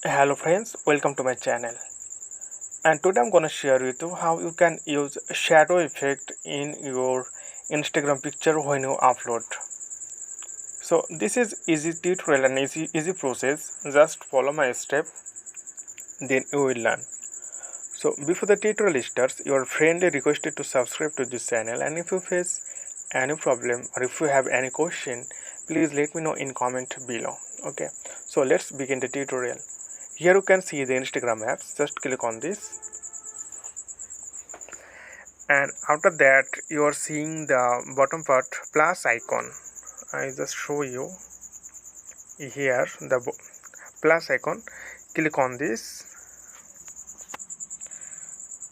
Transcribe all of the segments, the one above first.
Hello friends, welcome to my channel. And today I'm gonna share with you how you can use shadow effect in your Instagram picture when you upload. So this is easy tutorial and easy process. Just follow my step, then you will learn. So before the tutorial starts, you are friendly requested to subscribe to this channel, and if you face any problem or if you have any question, please let me know in comment below. Okay, so let's begin the tutorial. Here you can see the Instagram apps. Just click on this, and after that you are seeing the bottom part plus icon. I just show you here the plus icon. Click on this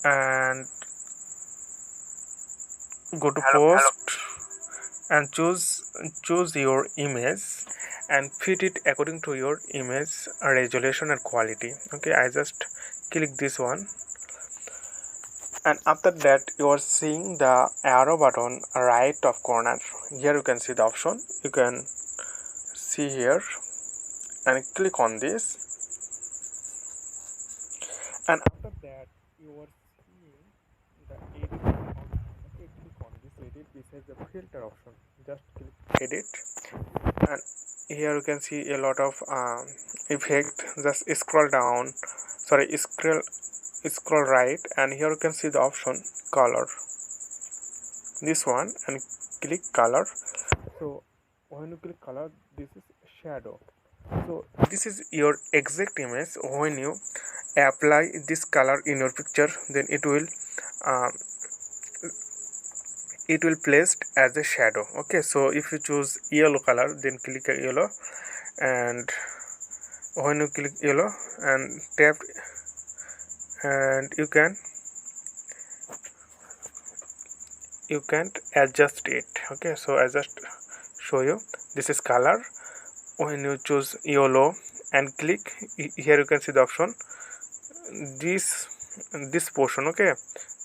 and go to post and choose your image and fit it according to your image resolution and quality. Okay, I just click this one, and after that you are seeing the arrow button right top corner. Here you can see the option. You can see here and click on this, and after that you are seeing the edit option. Okay, click on this edit. This is the filter option. Just click edit, and here you can see a lot of effect. Just scroll down, sorry, scroll right, and here you can see the option color, this one, and click color. So when you click color, this is shadow. So this is your exact image. When you apply this color in your picture, then uh, it will placed as a shadow. Okay, so if you choose yellow color, then click a yellow, and when you click yellow and tap, and you can adjust it. Okay, so I just show you. This is color. When you choose yellow and click here, you can see the option, this portion. Okay,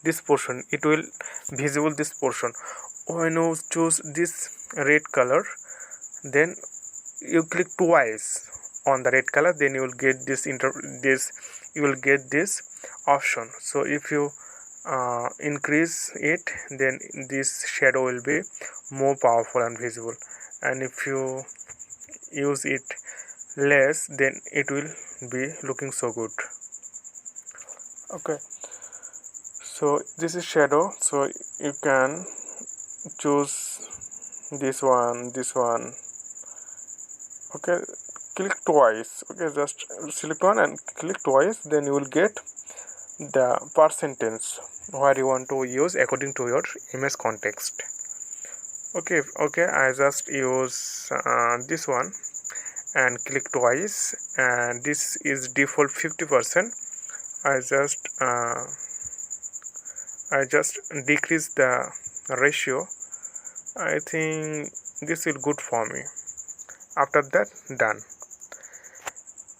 this portion, it will visible this portion. When you choose this red color, then you click twice on the red color, then you will get this option. So if you increase it, then this shadow will be more powerful and visible, and if you use it less, then it will be looking so good. Okay, so this is shadow. So you can choose this one. Okay, click twice. Okay, just select one and click twice, then you will get the percentage where you want to use according to your image context. Okay, I just use this one and click twice, and this is default 50%. I just decrease the ratio. I think this will good for me. After that, done.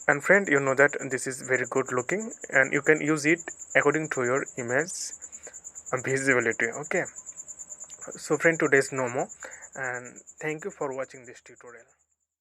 And friend, you know that this is very good looking, and you can use it according to your image visibility. Okay, so friend, today is no more, and thank you for watching this tutorial.